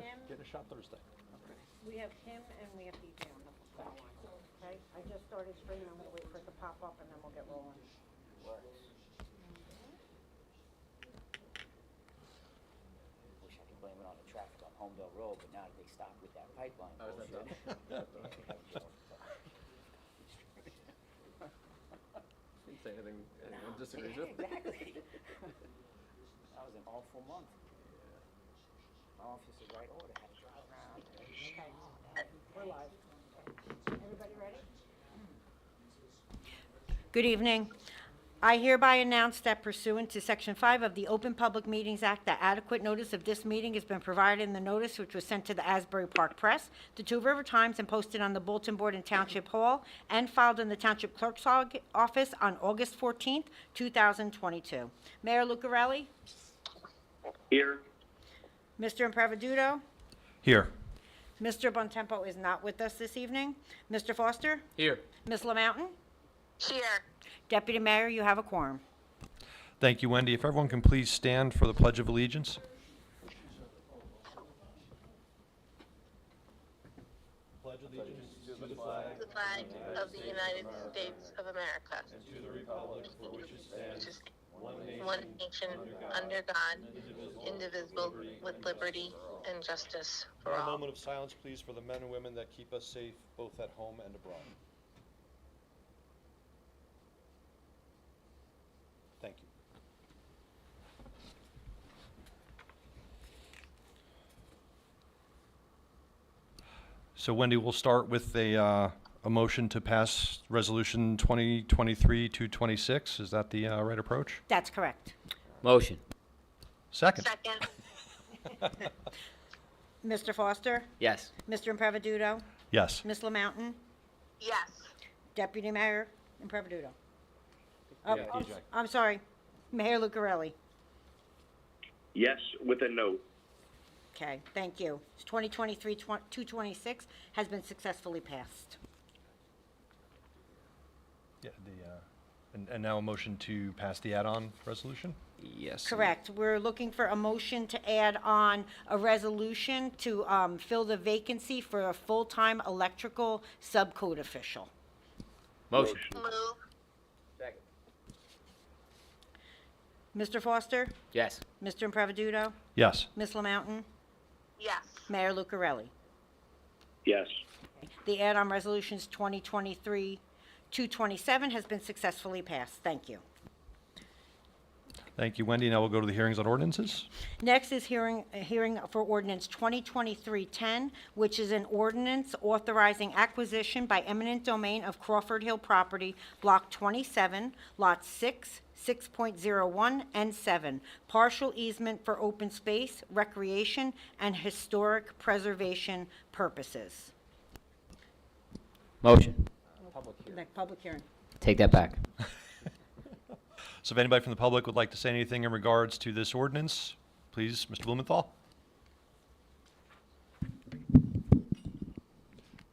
Kim. Getting a shot Thursday. We have Kim and we have DJ on the phone. Okay, I just started streaming. I'm gonna wait for it to pop up and then we'll get rolling. Wish I could blame it on the traffic on Holmdel Road, but now that they stopped with that pipeline bullshit. Didn't say anything anyone disagrees with. Exactly. That was an awful month. My office is right order, had to drive around. Okay, we're live. Everybody ready? Good evening. I hereby announce that pursuant to Section 5 of the Open Public Meetings Act, that adequate notice of this meeting has been provided in the notice which was sent to the Asbury Park Press, the Two River Times, and posted on the bulletin board in Township Hall, and filed in the Township Clerk's office on August 14th, 2022. Mayor Lucarelli? Here. Mr. Impreviduto? Here. Mr. Bontempo is not with us this evening. Mr. Foster? Here. Ms. LaMountain? Here. Deputy Mayor, you have a quorum. Thank you, Wendy. If everyone can please stand for the Pledge of Allegiance. Pledge allegiance to the flag The flag of the United States of America. and to the republic for which it stands, Which is one one nation, under God, indivisible, with liberty and justice for A all. moment of silence, please, for the men and women that keep us safe, both at home and abroad. Thank you. So Wendy, we'll start with a motion to pass Resolution 2023-226. Is that the right approach? That's correct. Motion. Second. Second. Mr. Foster? Yes. Mr. Impreviduto? Yes. Ms. LaMountain? Yes. Deputy Mayor Impreviduto? Oh, Yeah, DJ. I'm sorry, Mayor Lucarelli. Yes, with a note. Okay, thank you. 2023-226 has been successfully passed. Yeah, and now a motion to pass the add-on resolution? Yes. Correct. We're looking for a motion to add on a resolution to fill the vacancy for a full-time electrical subcode official. Motion. Move. Second. Mr. Foster? Yes. Mr. Impreviduto? Yes. Ms. LaMountain? Yes. Mayor Lucarelli? Yes. The add-on resolutions 2023-227 has been successfully passed. Thank you. Thank you, Wendy. Now we'll go to the hearings on ordinances. Next is a hearing for ordinance 2023-10, which is an ordinance authorizing acquisition by eminent domain of Crawford Hill property, Block 27, Lots 6, 6.01, and 7, partial easement for open space, recreation, and historic preservation purposes. Motion. Public hearing. Take that back. So if anybody from the public would like to say anything in regards to this ordinance, please, Mr. Blumenthal.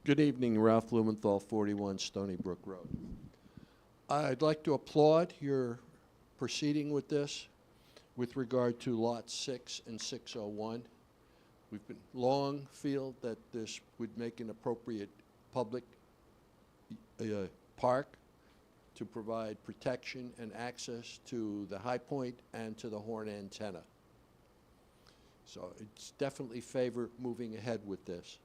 Good evening, Ralph Blumenthal, 41 Stony Brook Road. I'd like to applaud your proceeding with this with regard to Lot 6 and 601. We've been long feel that this would make an appropriate public park to provide protection and access to the High Point and to the Horn Antenna. So it's definitely favor moving ahead with this.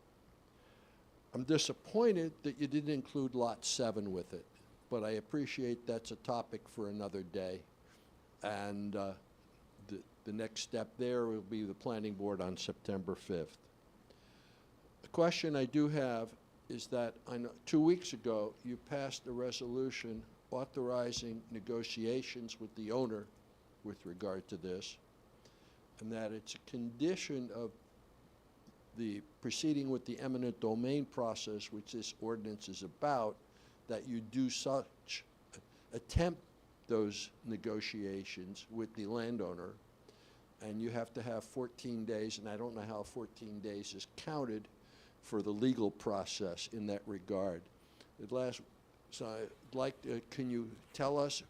I'm disappointed that you didn't include Lot 7 with it, but I appreciate that's a topic for another day. And the next step there will be the planning board on September 5th. The question I do have is that I know 2 weeks ago you passed a resolution authorizing negotiations with the owner with regard to this, and that it's a condition of the proceeding with the eminent domain process, which this ordinance is about, that you do such, attempt those negotiations with the landowner, and you have to have 14 days, and I don't know how 14 days is counted for the legal process in that regard. So I'd like to, can you tell us,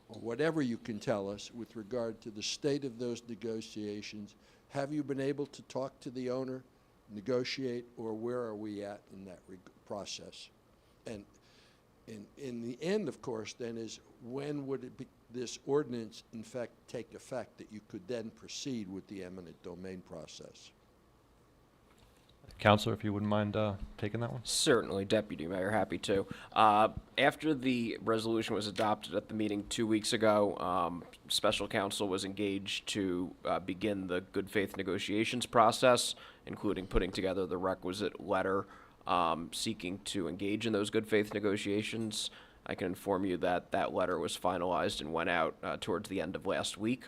or whatever you can tell us, with regard to the state of those negotiations? Have you been able to talk to the owner, negotiate, or where are we at in that process? And in the end, of course, then is when would it be, this ordinance in fact take effect that you could then proceed with the eminent domain process? Counselor, if you wouldn't mind taking that one. Certainly, Deputy Mayor, happy to. After the resolution was adopted at the meeting 2 weeks ago, special counsel was engaged to begin the good faith negotiations process, including putting together the requisite letter seeking to engage in those good faith negotiations. I can inform you that that letter was finalized and went out towards the end of last week,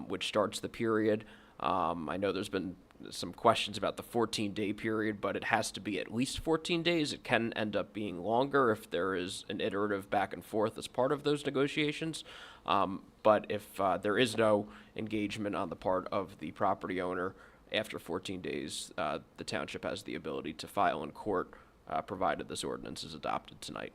which starts the period. I know there's been some questions about the 14-day period, but it has to be at least 14 days. It can end up being longer if there is an iterative back and forth as part of those negotiations. But if there is no engagement on the part of the property owner after 14 days, the township has the ability to file in court, provided this ordinance is adopted tonight.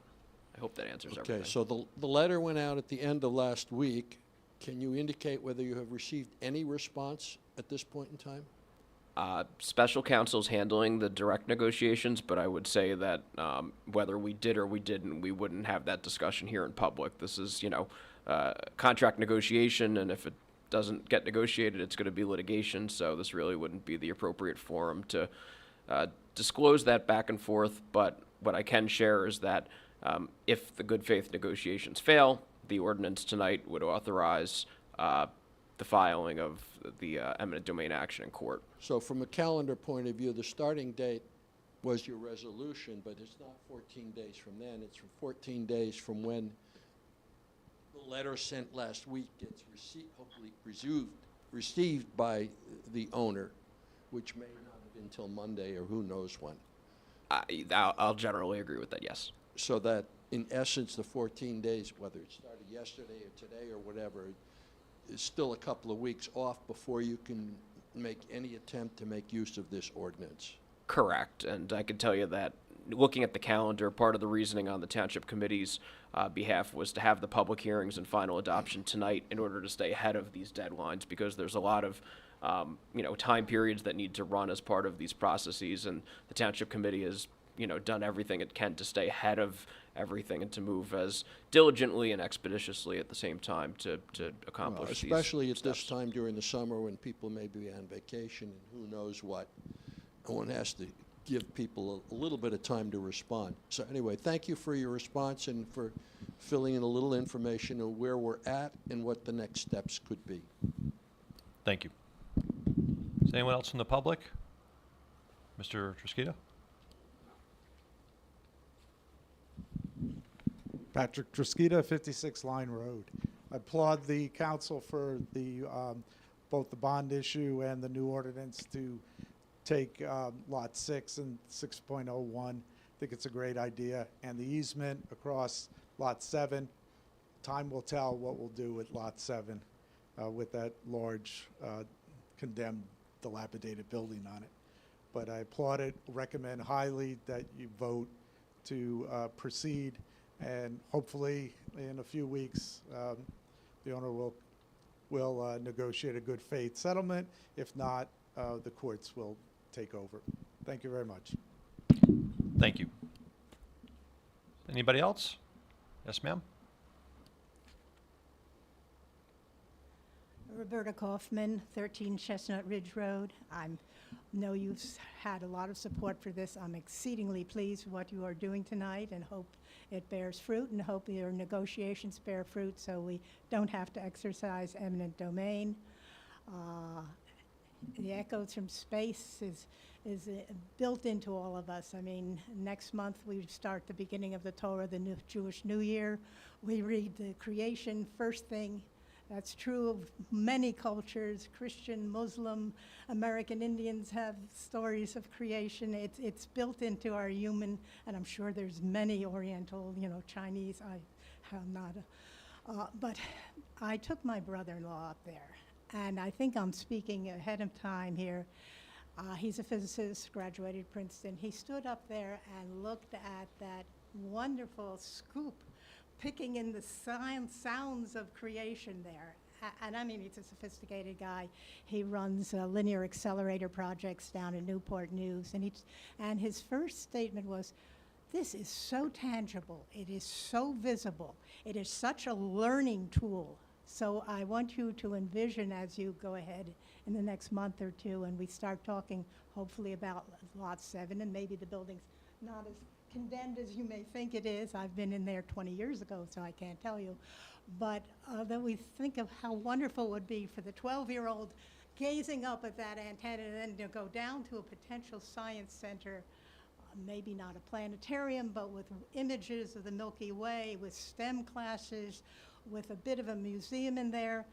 I hope that answers everything. Okay, so the letter went out at the end of last week. Can you indicate whether you have received any response at this point in time? Special counsel's handling the direct negotiations, but I would say that whether we did or we didn't, we wouldn't have that discussion here in public. This is, contract negotiation, and if it doesn't get negotiated, it's going to be litigation, so this really wouldn't be the appropriate forum to disclose that back and forth. But what I can share is that if the good faith negotiations fail, the ordinance tonight would authorize the filing of the eminent domain action in court. So from a calendar point of view, the starting date was your resolution, but it's not 14 days from then. It's from 14 days from when the letter sent last week gets hopefully received by the owner, which may not have been until Monday or who knows when. I'll generally agree with that, yes. So that, in essence, the 14 days, whether it started yesterday or today or whatever, is still a couple of weeks off before you can make any attempt to make use of this ordinance. Correct, and I can tell you that looking at the calendar, part of the reasoning on the Township Committee's behalf was to have the public hearings and final adoption tonight in order to stay ahead of these deadlines, because there's a lot of time periods that need to run as part of these processes, and the Township Committee has done everything it can to stay ahead of everything and to move as diligently and expeditiously at the same time to accomplish these especially at steps. this time during the summer when people may be on vacation and who knows what. One has to give people a little bit of time to respond. So anyway, thank you for your response and for filling in a little information of where we're at and what the next steps could be. Thank you. Is anyone else from the public? Mr. Trisquito? Patrick Trisquita, 56 Line Road. I applaud the council for the both the bond issue and the new ordinance to take Lot 6 and 6.01. I think it's a great idea. And the easement across Lot 7, time will tell what we'll do with Lot 7 with that large condemned, dilapidated building on it. But I applaud it, recommend highly that you vote to proceed. And hopefully, in a few weeks, the owner will negotiate a good faith settlement. If not, the courts will take over. Thank you very much. Thank you. Anybody else? Yes, ma'am. Roberta Kaufman, 13 Chestnut Ridge Road. I know you've had a lot of support for this. I'm exceedingly pleased with what you are doing tonight and hope it bears fruit and hope your negotiations bear fruit so we don't have to exercise eminent domain. The echoes from space is built into all of us. I mean, next month we start the beginning of the Torah, the new Jewish New Year. We read the creation first thing. That's true of many cultures. Christian, Muslim, American Indians have stories of creation. It's built into our human, and I'm sure there's many Oriental, Chinese. I have not. But I took my brother-in-law up there, and I think I'm speaking ahead of time here. He's a physicist, graduated Princeton. He stood up there and looked at that wonderful scoop picking in the sounds of creation there. and I mean, he's a sophisticated guy. He runs linear accelerator projects down in Newport News, and his first statement was, "This is so tangible. It is so visible. It is such a learning tool." So I want you to envision as you go ahead in the next month or two, and we start talking hopefully about Lot 7, and maybe the building's not as condemned as you may think it is. I've been in there 20 years ago, so I can't tell you. But that we think of how wonderful it would be for the 12-year-old gazing up at that antenna and then to go down to a potential science center, maybe not a planetarium, but with images of the Milky Way, with STEM classes, with a bit of a museum in there.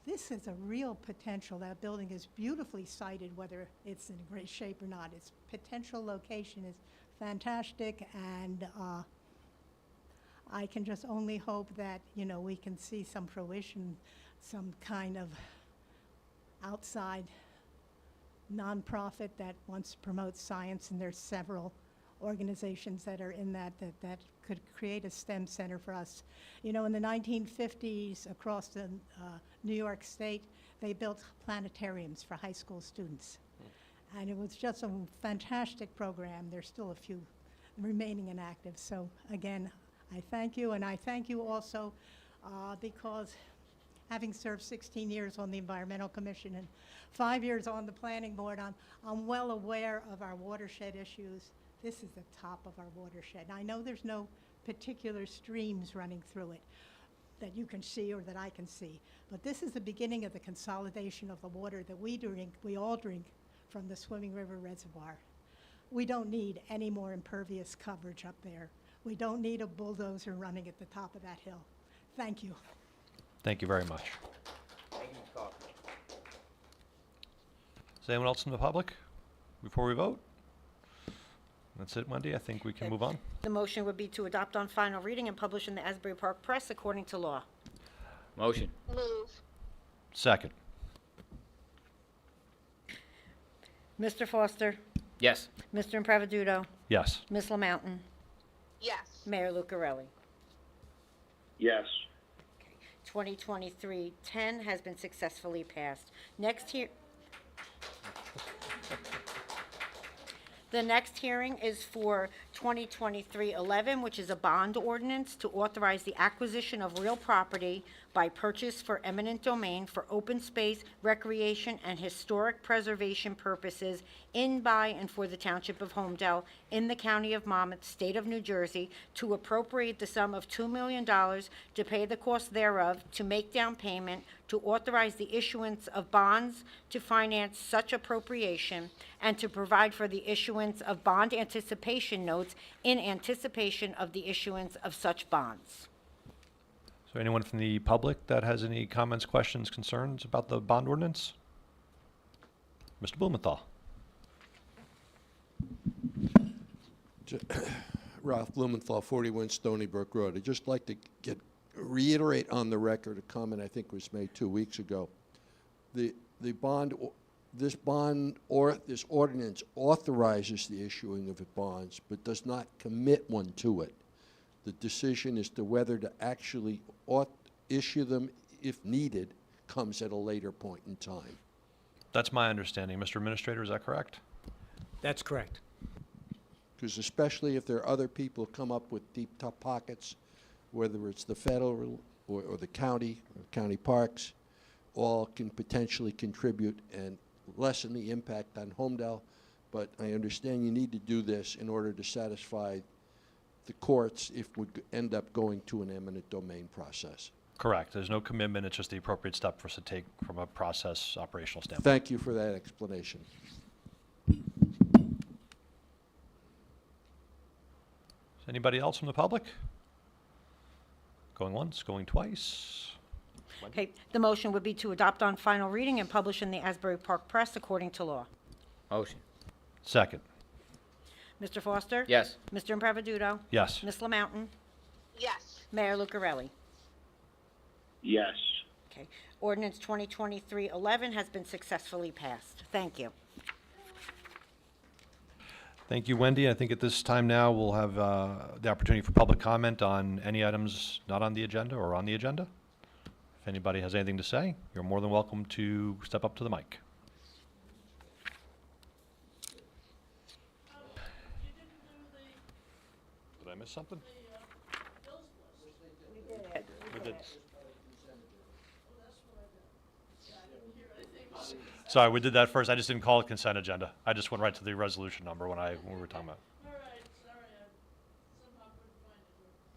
This is a real potential. That building is beautifully sited, whether it's in great shape or not. Its potential location is fantastic, and I can just only hope that, you know, we can see some fruition, some kind of outside nonprofit that wants to promote science, and there's several organizations that are in that could create a STEM center for us. You know, in the 1950s, across the New York State, they built planetariums for high school students. And it was just a fantastic program. There's still a few remaining inactive. So again, I thank you, and I thank you also because having served 16 years on the Environmental Commission and 5 years on the Planning Board, I'm well aware of our watershed issues. This is the top of our watershed. And I know there's no particular streams running through it that you can see or that I can see, but this is the beginning of the consolidation of the water that we all drink from the Swimming River Reservoir. We don't need any more impervious coverage up there. We don't need a bulldozer running at the top of that hill. Thank you. Thank you very much. Thank you, Ms. Carter. Is anyone else in the public before we vote? That's it, Wendy. I think we can move on. The motion would be to adopt on final reading and publish in the Asbury Park Press according to law. Motion. Move. Second. Mr. Foster, Yes. Mr. Impreviduto, Yes. Ms. LaMountain, Yes. Mayor Lucarelli. Yes. 2023-10 has been successfully passed. The next hearing is for 2023-11, which is a bond ordinance to authorize the acquisition of real property by purchase for eminent domain for open space, recreation, and historic preservation purposes in, by, and for the Township of Holmdel in the County of Monmouth, State of New Jersey, to appropriate the sum of $2 million to pay the cost thereof, to make down payment, to authorize the issuance of bonds to finance such appropriation, and to provide for the issuance of bond anticipation notes in anticipation of the issuance of such bonds. Is there anyone from the public that has any comments, questions, concerns about the bond ordinance? Mr. Blumenthal. Ralph Blumenthal, 41 Stony Brook Road. I'd just like to reiterate on the record a comment I think was made 2 weeks ago. This ordinance authorizes the issuing of bonds, but does not commit one to it. The decision as to whether to actually issue them, if needed, comes at a later point in time. That's my understanding. Mr. Administrator, is that correct? That's correct. Because especially if there are other people who come up with deep top pockets, whether it's the federal or the county, or county parks, all can potentially contribute and lessen the impact on Holmdel. But I understand you need to do this in order to satisfy the courts if we end up going to an eminent domain process. Correct. There's no commitment. It's just the appropriate step for us to take from a process operational standpoint. Thank you for that explanation. Is anybody else from the public? Going once, going twice? Okay, the motion would be to adopt on final reading and publish in the Asbury Park Press according to law. Motion. Second. Mr. Foster? Yes. Mr. Impreviduto? Yes. Ms. LaMountain? Yes. Mayor Lucarelli? Yes. Okay. Ordinance 2023-11 has been successfully passed. Thank you. Thank you, Wendy. I think at this time now we'll have the opportunity for public comment on any items not on the agenda or on the agenda. If If anybody has anything to say, you're more than welcome to step up to the mic. Did I miss something? We did. Sorry, we did that first. I just didn't call it consent agenda. I just went right to the resolution number when we were talking about.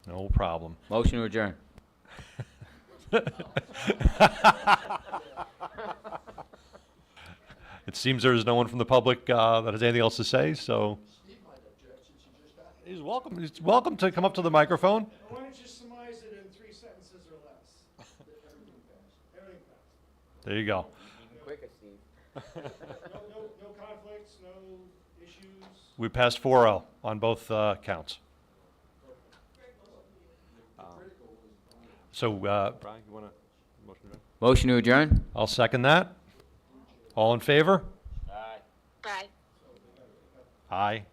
No problem. Motion to adjourn. It seems there is no one from the public that has anything else to say, so. He's welcome. He's welcome to come up to the microphone. Why don't you surmise it in 3 sentences or less? Everything passed. There you go. Quicker, Steve. No conflicts, no issues? We passed 4-0 on both counts. So, Brian, you want to motion to adjourn? Motion to adjourn? I'll second that. All in favor? Bye. Aye.